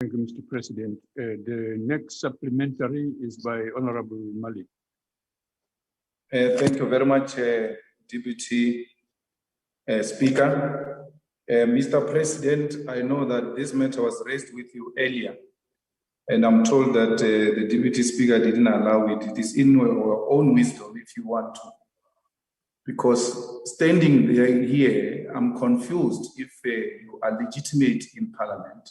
Thank you, Mr. President. The next supplementary is by Honorable Malik. Thank you very much, Deputy Speaker. Mr. President, I know that this matter was raised with you earlier, and I'm told that the Deputy Speaker didn't allow it. It is in your own wisdom if you want to. Because standing there here, I'm confused if you are legitimate in Parliament,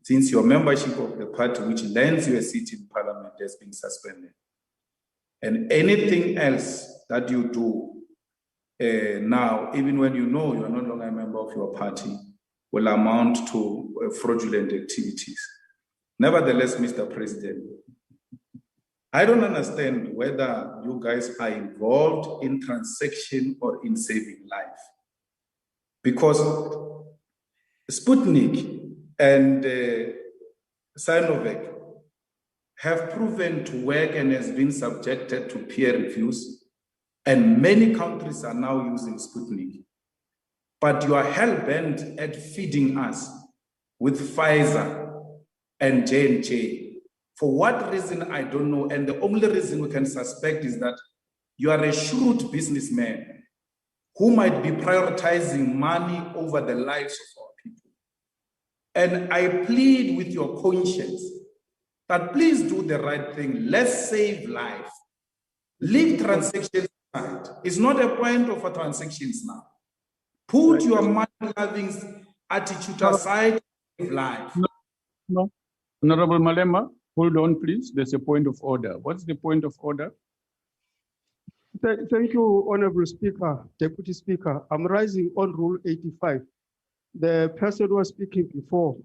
since your membership of the party, which lends you a seat in Parliament, has been suspended. And anything else that you do now, even when you know you are no longer a member of your party, will amount to fraudulent activities. Nevertheless, Mr. President, I don't understand whether you guys are involved in transaction or in saving life. Because Sputnik and Sinovac have proven to work and has been subjected to peer reviews, and many countries are now using Sputnik. But you are hell-bent at feeding us with Pfizer and J&J. For what reason, I don't know. And the only reason we can suspect is that you are a shrewd businessman who might be prioritizing money over the lives of our people. And I plead with your conscience that please do the right thing. Let's save life. Leave transactions aside. It's not a point of transactions now. Put your money-loving attitude aside, save life. No. Honorable Malema, hold on, please. There's a point of order. What's the point of order? Thank you, Honorable Speaker, Deputy Speaker. I'm rising on Rule 85. The person who was speaking before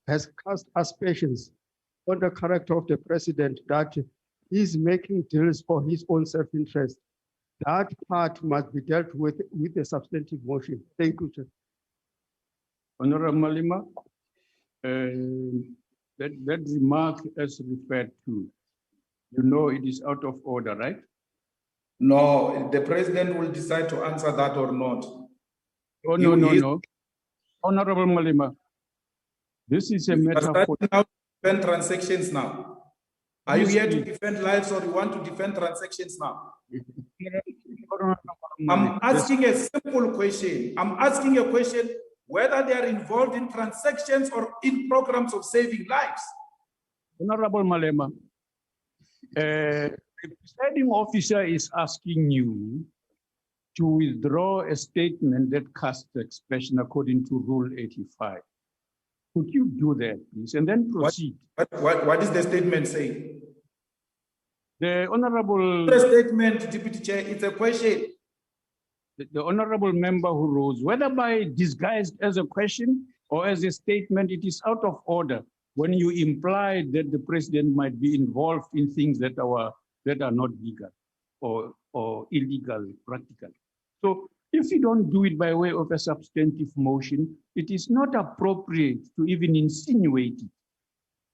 has cast aspersions on the character of the president that he's making deals for his own self-interest. That part must be dealt with a substantive motion. Thank you, Chair. Honorable Malema, that remark as referred to, you know it is out of order, right? No, the president will decide to answer that or not. Oh, no. Honorable Malema, this is a matter for... defend transactions now. Are you here to defend lives or you want to defend transactions now? I'm asking a simple question. I'm asking a question whether they are involved in transactions or in programs of saving lives. Honorable Malema, the presiding officer is asking you to withdraw a statement that casts the expression according to Rule 85. Could you do that, please, and then proceed? What is the statement saying? The Honorable... The statement, Deputy Chair, it's a question. The Honorable member who rose, whether by disguised as a question or as a statement, it is out of order when you imply that the president might be involved in things that are not legal or illegal practically. So if you don't do it by way of a substantive motion, it is not appropriate to even insinuate it.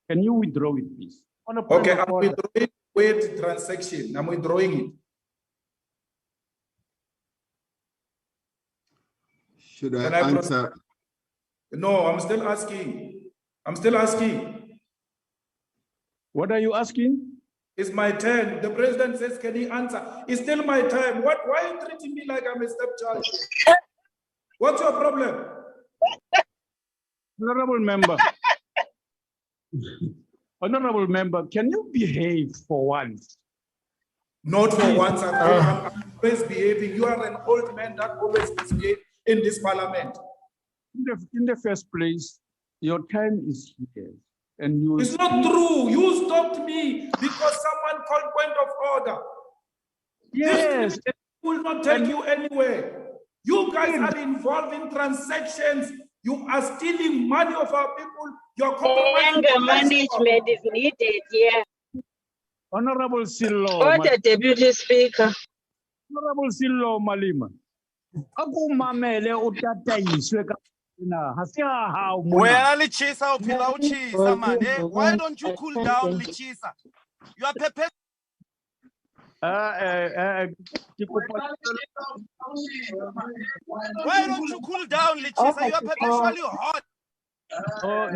Can you withdraw it, please? Okay, I'm withdrawing with transaction. I'm withdrawing it. Should I answer? No, I'm still asking. I'm still asking. What are you asking? It's my turn. The president says, can he answer? It's still my time. Why are you treating me like I'm a stepchild? What's your problem? Honorable member. Honorable member, can you behave for once? Not for once. I'm always behaving. You are an old man that always misbehaves in this parliament. In the first place, your time is here. And you... It's not true. You stopped me because someone called point of order. Yes. This will not take you anywhere. You guys are involved in transactions. You are stealing money of our people. You're compromising. Anger management is needed here. Honorable Silo. Order, Deputy Speaker. Honorable Silo Malema. Why don't you cool down, Lichisa? You are prepared. Why don't you cool down, Lichisa? You are perpetually hot. Oh,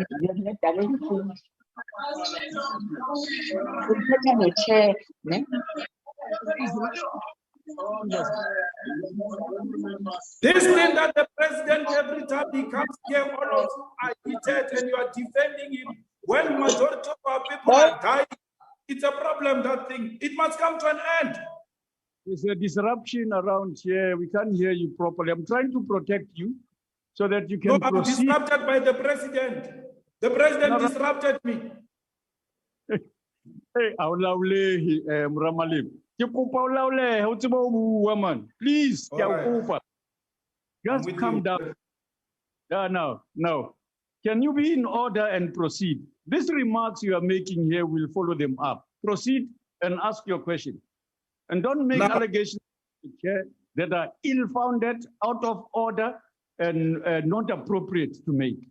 This thing that the president, every time he comes here, all of you are heated and you are defending him when majority of our people are dying. It's a problem, that thing. It must come to an end. there's a disruption around here. We can't hear you properly. I'm trying to protect you so that you can proceed. I'm disrupted by the president. The president disrupted me. Hey, Ramalim. Please, Right. just calm down. No. Can you be in order and proceed? These remarks you are making here will follow them up. Proceed and ask your question. And don't make allegations that are ill-founded, out of order, and not appropriate to make.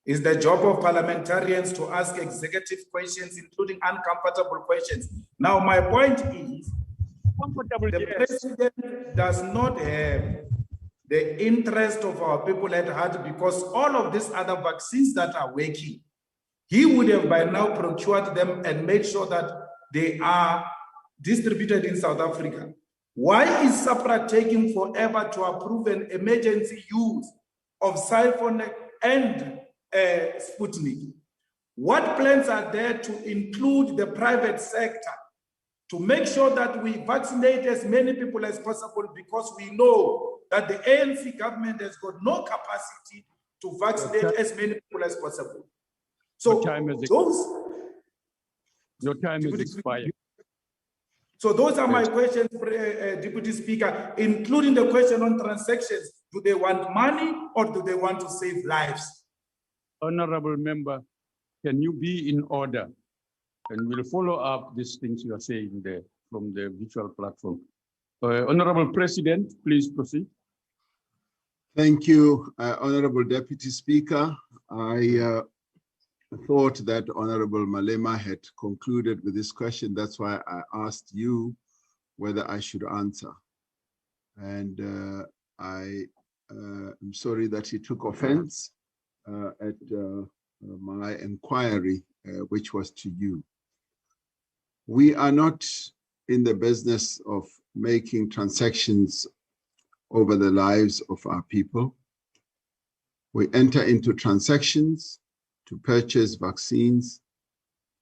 It's the job of parliamentarians to ask executive questions, including uncomfortable questions. Now, my point is, the president does not have the interest of our people at heart, because all of these other vaccines that are working, he would have by now procured them and made sure that they are distributed in South Africa. Why is SAPRA taking forever to approve an emergency use of Siphonet and Sputnik? What plans are there to include the private sector to make sure that we vaccinate as many people as possible, because we know that the ANC government has got no capacity to vaccinate as many people as possible. So your time is expired. So those are my questions, Deputy Speaker, including the question on transactions. Do they want money or do they want to save lives? Honorable member, can you be in order? And we'll follow up these things you are saying there from the virtual platform. Honorable President, please proceed. Thank you, Honorable Deputy Speaker. I thought that Honorable Malema had concluded with this question. That's why I asked you whether I should answer. And I am sorry that he took offense at my inquiry, which was to you. We are not in the business of making transactions over the lives of our people. We enter into transactions to purchase vaccines,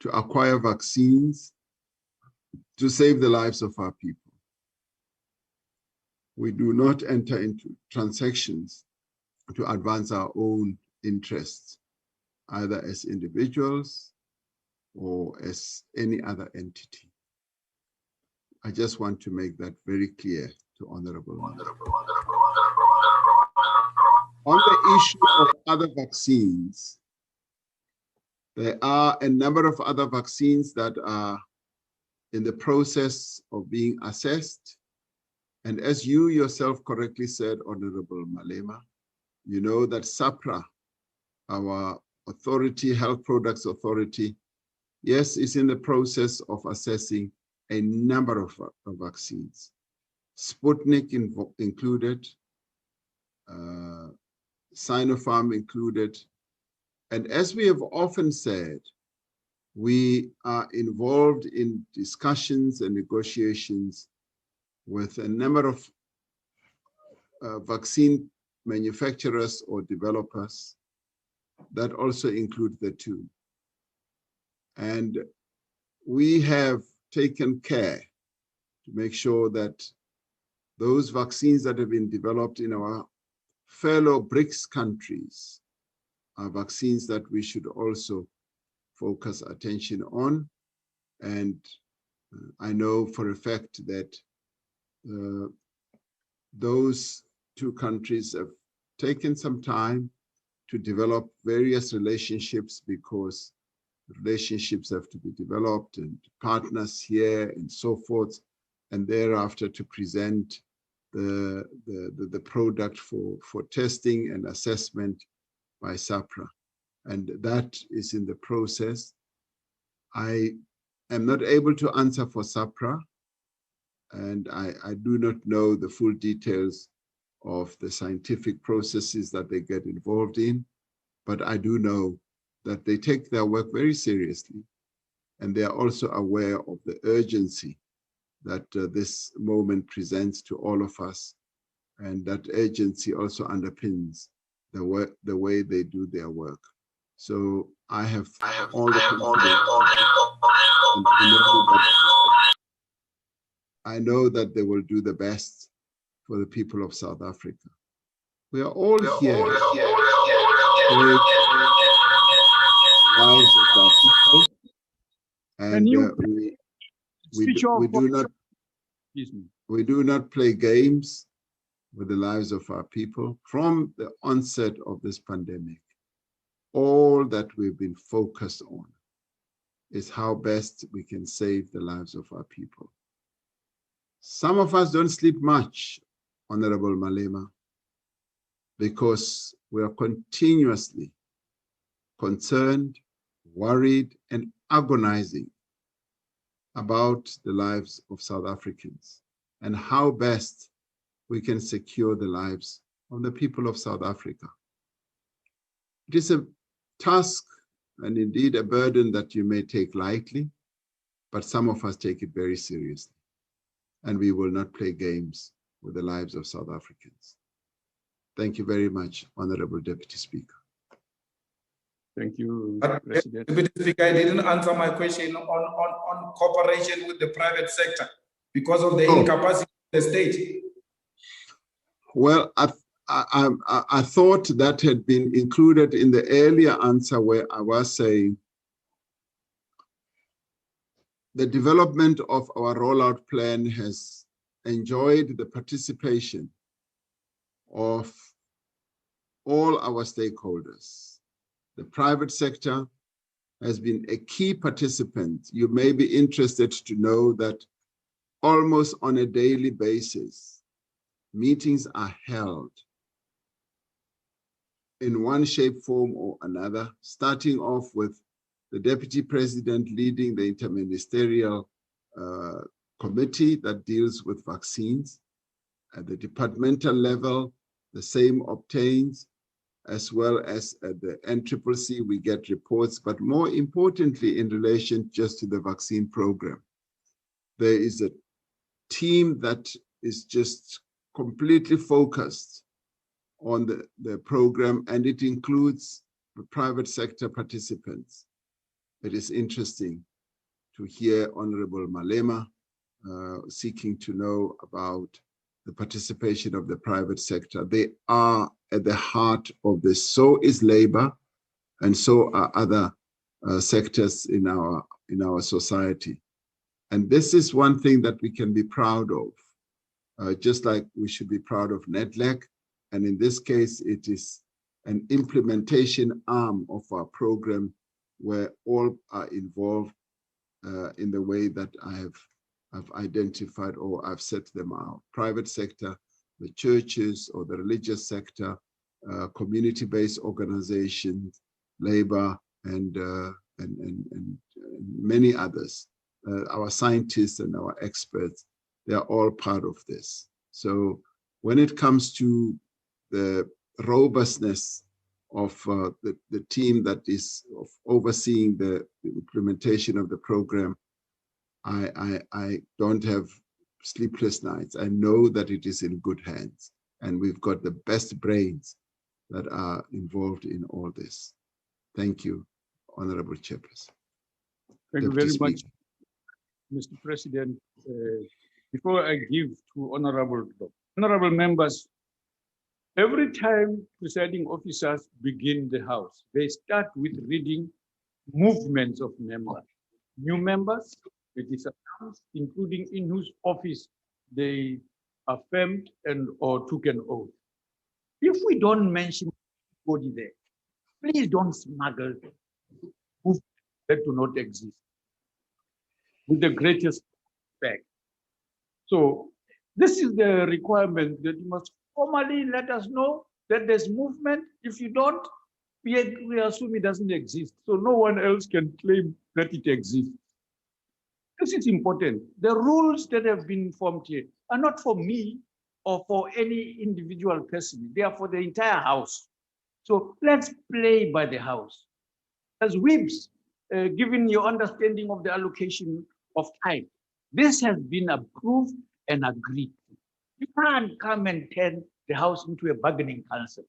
to acquire vaccines, to save the lives of our people. We do not enter into transactions to advance our own interests, either as individuals or as any other entity. I just want to make that very clear to Honorable. On the issue of other vaccines, there are a number of other vaccines that are in the process of being assessed. And as you yourself correctly said, Honorable Malema, you know that SAPRA, our authority, Health Products Authority, yes, is in the process of assessing a number of vaccines. Sputnik included, Sinopharm included. And as we have often said, we are involved in discussions and negotiations with a number of vaccine manufacturers or developers that also include the two. And we have taken care to make sure that those vaccines that have been developed in our fellow BRICS countries are vaccines that we should also focus attention on. And I know for a fact that those two countries have taken some time to develop various relationships, because relationships have to be developed and partners here and so forth, and thereafter to present the product for testing and assessment by SAPRA. And that is in the process. I am not able to answer for SAPRA, and I do not know the full details of the scientific processes that they get involved in. but I do know that they take their work very seriously, and they are also aware of the urgency that this moment presents to all of us, and that urgency also underpins the way they do their work. So I have all the confidence. I know that they will do the best for the people of South Africa. We are all here for the lives of our people, and we do not play games with the lives of our people. From the onset of this pandemic, all that we've been focused on is how best we can save the lives of our people. Some of us don't sleep much, Honorable Malema, because we are continuously concerned, worried, and agonizing about the lives of South Africans and how best we can secure the lives of the people of South Africa. It is a task and indeed a burden that you may take lightly, but some of us take it very seriously. And we will not play games with the lives of South Africans. Thank you very much, Honorable Deputy Speaker. Thank you, President. Deputy Speaker, I didn't answer my question on cooperation with the private sector because of the incapacity of the state. Well, I thought that had been included in the earlier answer where I was saying the development of our rollout plan has enjoyed the participation of all our stakeholders. The private sector has been a key participant. You may be interested to know that almost on a daily basis, meetings are held in one shape, form, or another, starting off with the Deputy President leading the interministerial committee that deals with vaccines. At the departmental level, the same obtains, as well as at the NCCC, we get reports, but more importantly, in relation just to the vaccine program, there is a team that is just completely focused on the program, and it includes the private sector participants. It is interesting to hear Honorable Malema seeking to know about the participation of the private sector. They are at the heart of this. So is labor, and so are other sectors in our society. And this is one thing that we can be proud of, just like we should be proud of NEDLAC. And in this case, it is an implementation arm of our program where all are involved in the way that I've identified or I've set them out. Private sector, the churches or the religious sector, community-based organizations, labor, and many others. Our scientists and our experts, they are all part of this. So when it comes to the robustness of the team that is overseeing the implementation of the program, I don't have sleepless nights. I know that it is in good hands, and we've got the best brains that are involved in all this. Thank you, Honorable Chairperson. Thank you very much, Mr. President. Before I give to honorable members, every time presiding officers begin the House, they start with reading movements of members. New members, it is announced, including in whose office they affirmed and or took an oath. If we don't mention anybody there, please don't smuggle movements that do not exist, with the greatest respect. So this is the requirement, that you must formally let us know that there's movement. If you don't, we assume it doesn't exist. So no one else can claim that it exists. This is important. The rules that have been formed here are not for me or for any individual person. They are for the entire House. So let's play by the house. As whips, given your understanding of the allocation of time, this has been approved and agreed. You can't come and turn the house into a bargaining council.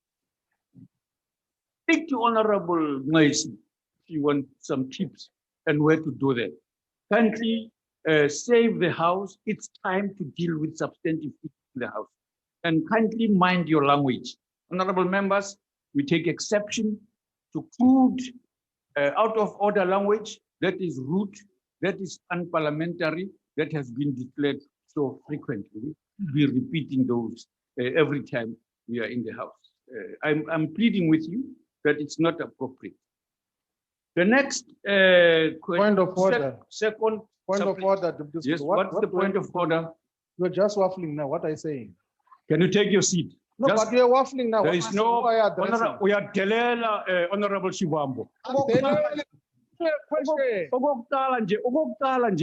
Speak to Honorable Noisy if you want some tips and where to do that. Kindly save the house. It's time to deal with substantive issues in the house. And kindly mind your language. Honorable members, we take exception to crude, out of order language that is rude, that is unparliamentary, that has been declared so frequently. We'll be repeating those every time we are in the house. I'm pleading with you that it's not appropriate. The next Point of order. Second. Point of order. Deputy Yes, Speaker. what's the point of order? You're just waffling now. What are you saying? Can you take your seat? No, Just- but you're waffling now. There What is are no, you addressing? we are Delela, Honorable Shivambo. Question. Okokuqala nje.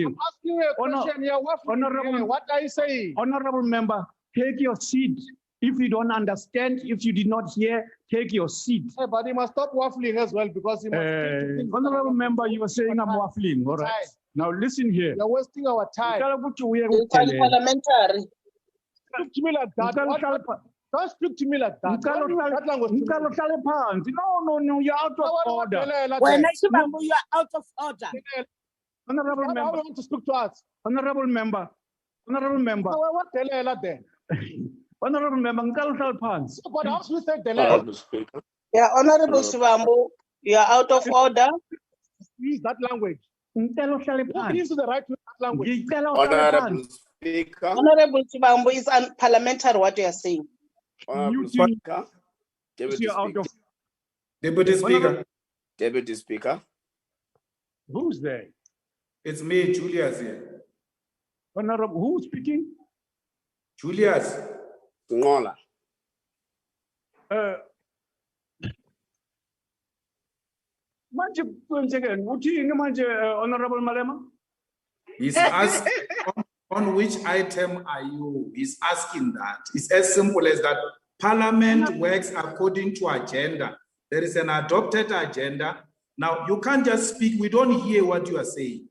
I'm asking you a question. You're waffling. Honorable- here. What are you saying? Honorable member, take your seat. If you don't understand, if you did not hear, take your seat. Hey, but he must stop waffling as well because he must. Honorable member, you were saying I'm waffling, all right? Time. Now listen here. You're wasting our time. It's parliamentary. Speak to me like that. Don't speak to me like that. Don't use that language to me. No, you're out of order. When I remember you are out of order. Honorable How member, you want to speak to us? honorable member, honorable member, What the hell there? honorable member, ngikalo phansi. But how should we say the hell? Yeah, Honorable Shivambu, you are out of order. Use that language. Ngicela uhlale Who phansi. gives you the right to use that language? Ngicela uhlale Honorable phansi. Speaker, Honorable Shivambu is unparliamentary what you are saying. Honorable You think- Speaker, Deputy You're out Speaker, of. Deputy Speaker, Deputy Speaker, Who's there? it's me, Julius here. Honorable, who's speaking? Julius, Ngola. Manje kwenzeke uthini manje Honorable Malema? he's asking on which item are you? He's asking that. It's as simple as that. Parliament works according to agenda. There is an adopted agenda. Now, you can't just speak. We don't hear what you are saying.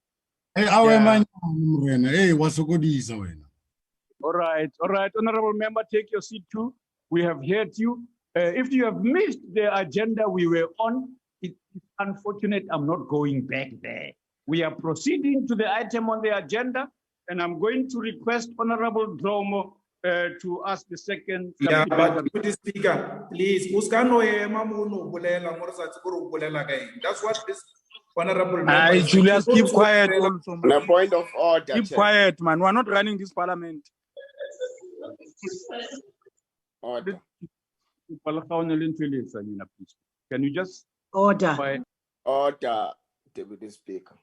Hey, hey, what's so good is All right, honorable member, take your seat too. We have heard you. If you have missed the agenda we were on, it's unfortunate I'm not going back there. We are proceeding to the item on the agenda, and I'm going to request Honorable Dromo to ask the second. Yeah, but supplementary- Deputy Speaker, please, that's what this honorable member Aye, is- Julius, keep quiet also. On a point of order, Keep Chair. quiet, man. We're not running this parliament. Order. Can you just Order. quiet? Order, Deputy Speaker.